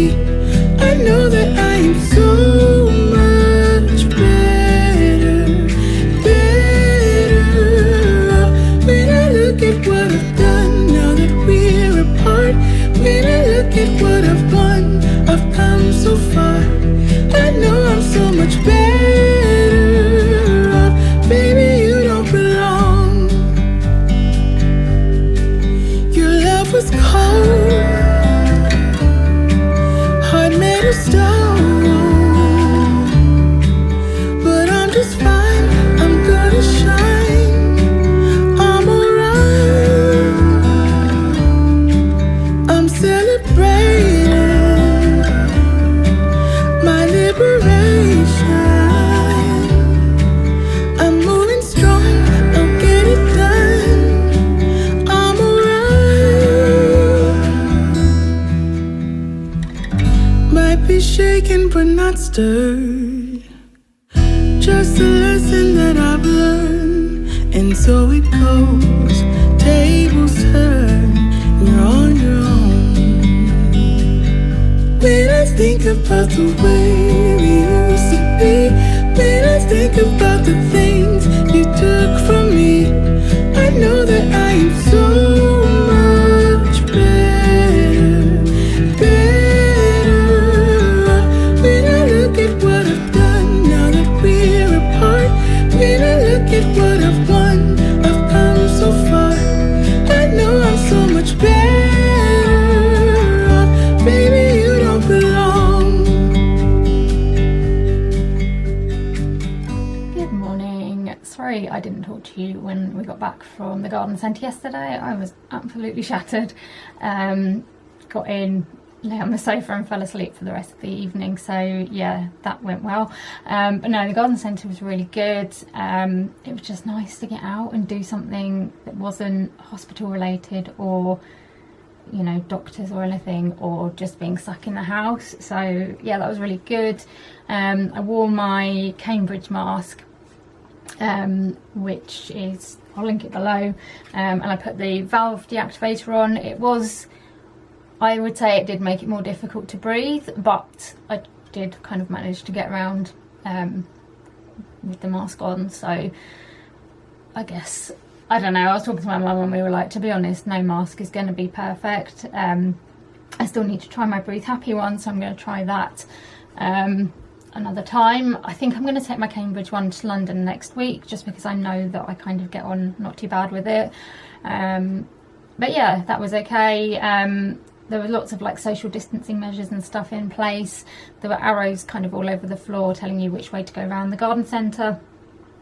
I know that I am so much better, better off. When I look at what I've done now that we're apart, when I look at what I've won, I've come so far. I know I'm so much better off. Baby, you don't belong. Your love was cold, heart made of stone. But I'm just fine, I'm gonna shine, I'm alright. I'm celebrating my liberation. I'm moving strong, I'll get it done, I'm alright. Might be shaken but not stirred, just a lesson that I've learned. And so it goes, tables turn, you're on your own. When I think about the way we used to be, when I think about the things you took from me, I know that I am so much better, better off. When I look at what I've done now that we're apart, when I look at what I've won, I've come so far. I know I'm so much better off. Baby, you don't belong. Good morning. Sorry I didn't talk to you when we got back from the garden centre yesterday. I was absolutely shattered. Got in, lay on the sofa and fell asleep for the rest of the evening, so yeah, that went well. But no, the garden centre was really good. It was just nice to get out and do something that wasn't hospital related or, you know, doctors or anything, or just being stuck in the house. So yeah, that was really good. I wore my Cambridge mask, which is, I'll link it below, and I put the valve deactivator on. It was, I would say it did make it more difficult to breathe, but I did kind of manage to get around with the mask on. So I guess, I don't know, I was talking to my mum and we were like, to be honest, no mask is going to be perfect. I still need to try my Breathe Happy one, so I'm going to try that another time. I think I'm going to take my Cambridge one to London next week, just because I know that I kind of get on not too bad with it. But yeah, that was okay. There were lots of like social distancing measures and stuff in place. There were arrows kind of all over the floor telling you which way to go around the garden centre,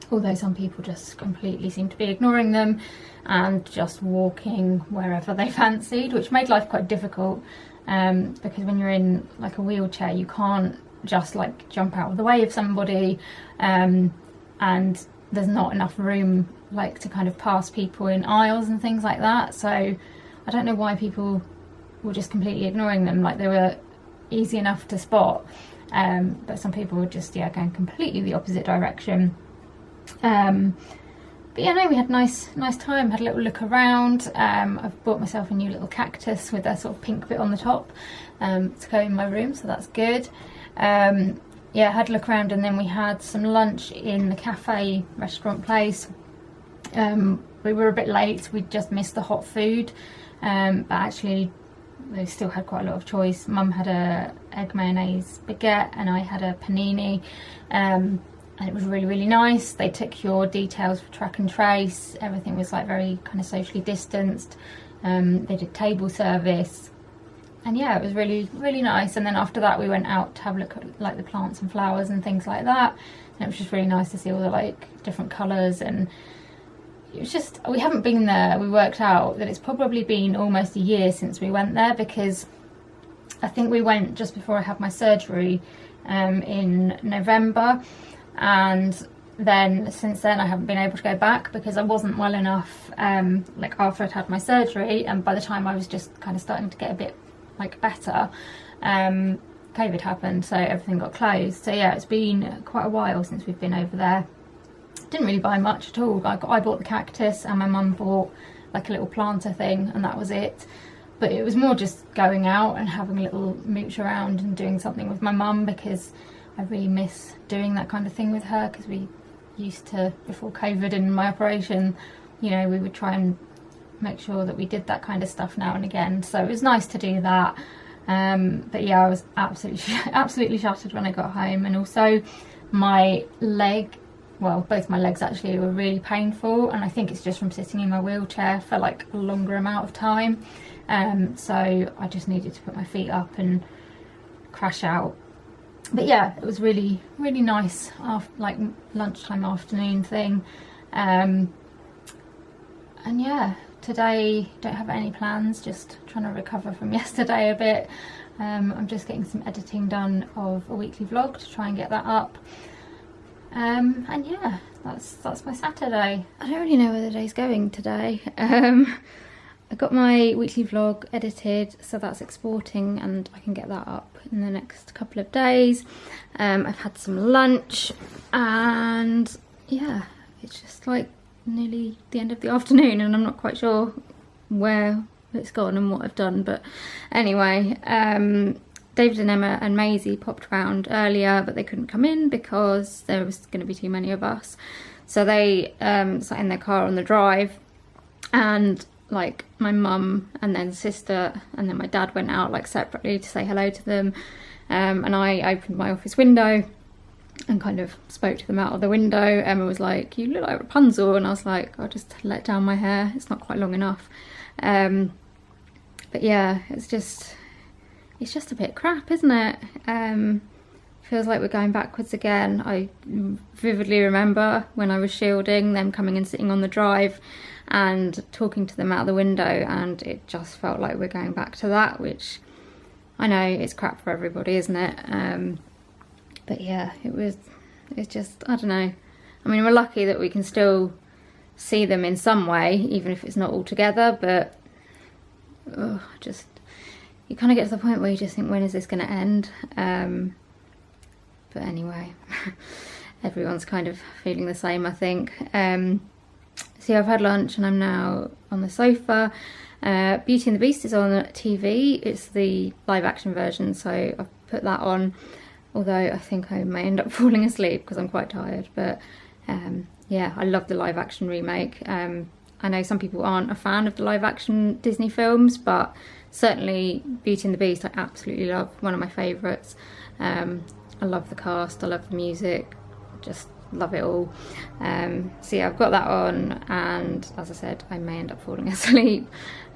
although some people just completely seemed to be ignoring them and just walking wherever they fancied, which made life quite difficult, because when you're in like a wheelchair you can't just like jump out of the way of somebody, and there's not enough room like to kind of pass people in aisles and things like that. So I don't know why people were just completely ignoring them, like they were easy enough to spot, but some people were just, yeah, going completely the opposite direction. But yeah, no, we had nice time, had a little look around. I've bought myself a new little cactus with a sort of pink bit on the top to go in my room, so that's good. Yeah, had a look around, and then we had some lunch in the cafe restaurant place. We were a bit late, we just missed the hot food, but actually they still had quite a lot of choice. Mum had a egg mayonnaise baguette and I had a panini, and it was really, really nice. They took your details for track and trace, everything was like very kind of socially distanced. They did table service, and yeah, it was really, really nice. And then after that we went out to have a look at like the plants and flowers and things like that. and it was just really nice to see all the like different colours. And it was just, we haven't been there. We worked out that it's probably been almost a year since we went there, because I think we went just before I had my surgery in November, and then since then I haven't been able to go back because I wasn't well enough like after I'd had my surgery, and by the time I was just kind of starting to get a bit like better, COVID happened, so everything got closed. So yeah, it's been quite a while since we've been over there. Didn't really buy much at all. I bought the cactus and my mum bought like a little planter thing, and that was it. But it was more just going out and having a little mooch around and doing something with my mum, because I really miss doing that kind of thing with her, because we used to, before COVID and my operation, you know, we would try and make sure that we did that kind of stuff now and again. So it was nice to do that. But yeah, I was absolutely shattered when I got home, and also my leg, well, both my legs actually were really painful, and I think it's just from sitting in my wheelchair for like a longer amount of time. So I just needed to put my feet up and crash out. But yeah, it was really nice, like lunchtime afternoon thing. And yeah, today don't have any plans, just trying to recover from yesterday a bit. I'm just getting some editing done of a weekly vlog to try and get that up. And yeah, that's my Saturday. I don't really know where the day's going today. I got my weekly vlog edited, so that's exporting and I can get that up in the next couple of days. I've had some lunch, and yeah, it's just like nearly the end of the afternoon, and I'm not quite sure where it's gone and what I've done. But anyway, David and Emma and Maisie popped round earlier, but they couldn't come in because there was going to be too many of us. So they sat in their car on the drive, and like my mum and then sister and then my dad went out like separately to say hello to them, and I opened my office window and kind of spoke to them out of the window. Emma was like, "You look like Rapunzel," and I was like, "I'll just let down my hair, it's not quite long enough." But yeah, it's just a bit crap, isn't it? Feels like we're going backwards again. I vividly remember when I was shielding, them coming and sitting on the drive and talking to them out the window, and it just felt like we're going back to that, which I know it's crap for everybody, isn't it? But yeah, it's just, I don't know. I mean, we're lucky that we can still see them in some way, even if it's not all together, but just, you kind of get to the point where you just think, when is this going to end? But anyway, everyone's kind of feeling the same, I think. So yeah, I've had lunch and I'm now on the sofa. Beauty and the Beast is on TV. It's the live action version, so I've put that on, although I think I may end up falling asleep because I'm quite tired. But yeah, I love the live action remake. I know some people aren't a fan of the live action Disney films, but certainly Beauty and the Beast I absolutely love, one of my favourites. I love the cast, I love the music, just love it all. So yeah, I've got that on, and as I said, I may end up falling asleep.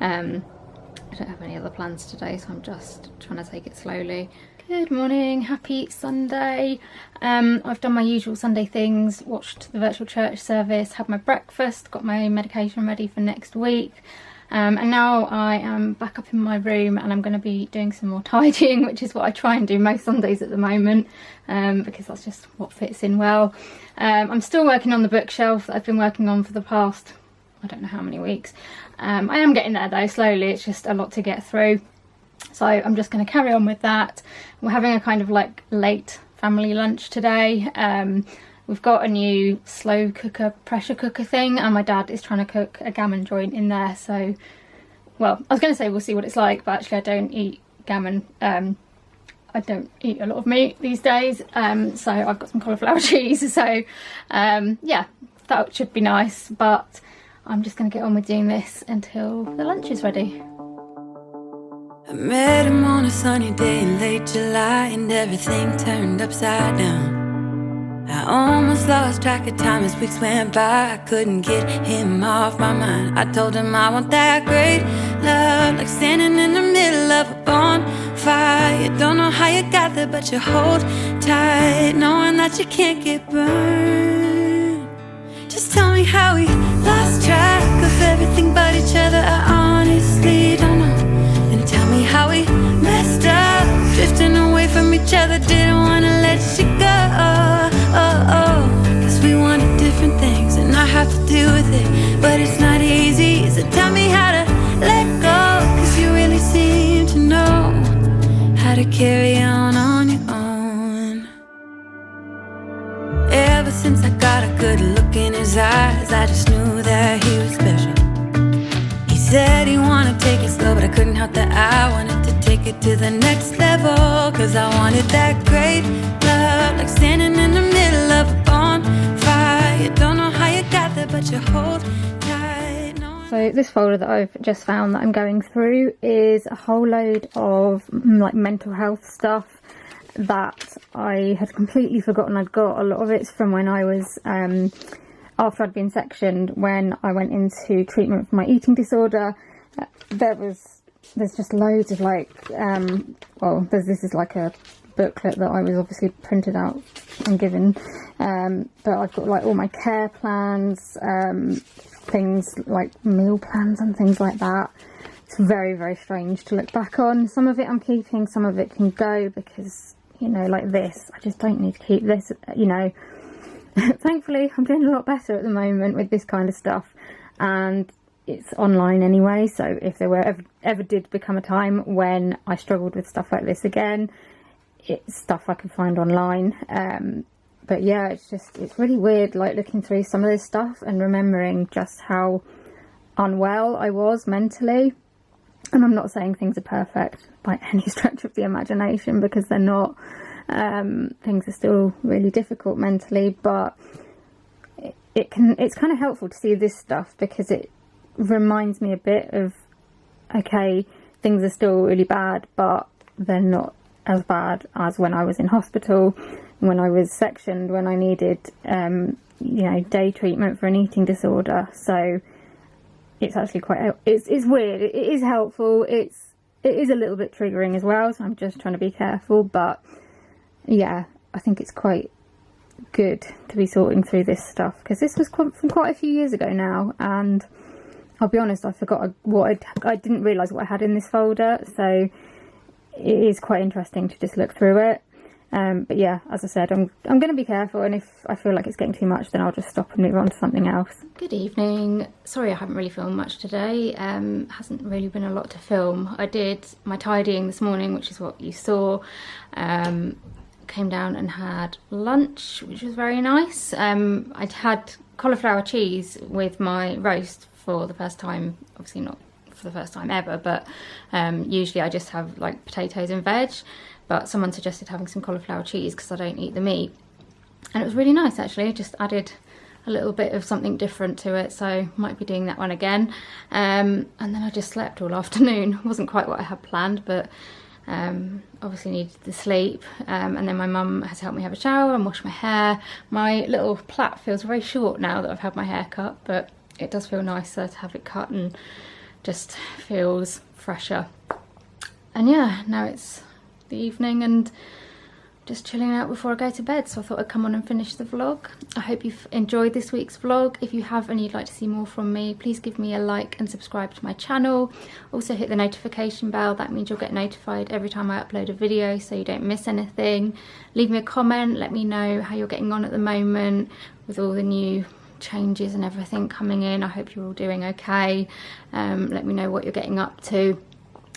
I don't have any other plans today, so I'm just trying to take it slowly. Good morning, happy Sunday. I've done my usual Sunday things, watched the virtual church service, had my breakfast, got my medication ready for next week. And now I am back up in my room, and I'm going to be doing some more tidying, which is what I try and do most Sundays at the moment, because that's just what fits in well. I'm still working on the bookshelf that I've been working on for the past, I don't know how many weeks. I am getting there though, slowly. It's just a lot to get through. So I'm just going to carry on with that. We're having a kind of like late family lunch today. We've got a new slow cooker, pressure cooker thing, and my dad is trying to cook a gammon joint in there. So, well, I was going to say we'll see what it's like, but actually I don't eat gammon. I don't eat a lot of meat these days, so I've got some cauliflower cheese. So, yeah, that should be nice, but I'm just going to get on with doing this until the lunch is ready. I met him on a sunny day in late July, and everything turned upside down. I almost lost track of time as weeks went by. I couldn't get him off my mind. I told him I want that great love, like standing in the middle of a bonfire. You don't know how you got together, but you hold tight, knowing that you can't get burned. Just tell me how we lost track of everything but each other. I honestly don't know. And tell me how we messed up, drifting away from each other. Didn't wanna let you go. Cause we wanted different things, and I have to deal with it, but it's not easy. So tell me how to let go, cause you really seem to know how to carry on your own. Ever since I got a good look in his eyes, I just knew that he was special. He said he wanted to take it slow, but I couldn't help that I wanted to take it to the next level. Cause I wanted that great love, like standing in the middle of a bonfire. You don't know how you got there, but you hold tight. So this folder that I've just found that I'm going through is a whole load of like mental health stuff that I had completely forgotten I'd got. A lot of it's from when I was after I'd been sectioned, when I went into treatment for my eating disorder. There's just loads of like this is like a booklet that I was obviously printed out and given, but I've got like all my care plans, things like meal plans and things like that. It's very, very strange to look back on. Some of it I'm keeping, some of it can go, because, you know, like this, I just don't need to keep this, you know. Thankfully I'm doing a lot better at the moment with this kind of stuff, and it's online anyway, so if there were ever did become a time when I struggled with stuff like this again, it's stuff I can find online. But yeah, it's really weird, like looking through some of this stuff and remembering just how unwell I was mentally. And I'm not saying things are perfect by any stretch of the imagination, because they're not. Things are still really difficult mentally, but it's kind of helpful to see this stuff, because it reminds me a bit of, okay, things are still really bad, but they're not as bad as when I was in hospital, when I was sectioned, when I needed day treatment for an eating disorder. So it's actually it's weird. It is helpful. It is a little bit triggering as well, so I'm just trying to be careful. But yeah, I think it's quite good to be sorting through this stuff, because this was from quite a few years ago now, and I'll be honest, I forgot I didn't realise what I had in this folder, so it is quite interesting to just look through it. But yeah, as I said, I'm going to be careful, and if I feel like it's getting too much, then I'll just stop and move on to something else. Good evening. Sorry I haven't really filmed much today. Hasn't really been a lot to film. I did my tidying this morning, which is what you saw. Came down and had lunch, which was very nice. I'd had cauliflower cheese with my roast for the first time, obviously not for the first time ever, but usually I just have like potatoes and veg, but someone suggested having some cauliflower cheese because I don't eat the meat, and it was really nice actually. Just added a little bit of something different to it, so might be doing that one again. And then I just slept all afternoon. Wasn't quite what I had planned, but obviously needed the sleep. And then my mum has helped me have a shower and wash my hair. My little plait feels very short now that I've had my hair cut, but it does feel nicer to have it cut and just feels fresher. And yeah, now it's the evening and just chilling out before I go to bed, so I thought I'd come on and finish the vlog. I hope you've enjoyed this week's vlog. If you have and you'd like to see more from me, please give me a like and subscribe to my channel. Also hit the notification bell, that means you'll get notified every time I upload a video so you don't miss anything. Leave me a comment, let me know how you're getting on at the moment with all the new changes and everything coming in. I hope you're all doing okay. Let me know what you're getting up to.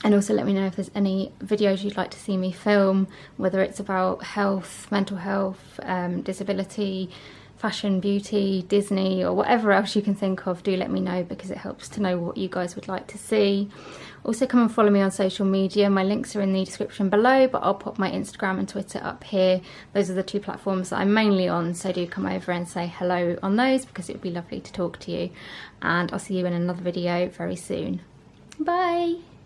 And also let me know if there's any videos you'd like to see me film, whether it's about health, mental health, disability, fashion, beauty, Disney, or whatever else you can think of. Do let me know, because it helps to know what you guys would like to see. Also come and follow me on social media. My links are in the description below, but I'll pop my Instagram and Twitter up here. Those are the two platforms that I'm mainly on, so do come over and say hello on those, because it would be lovely to talk to you. And I'll see you in another video very soon. Bye!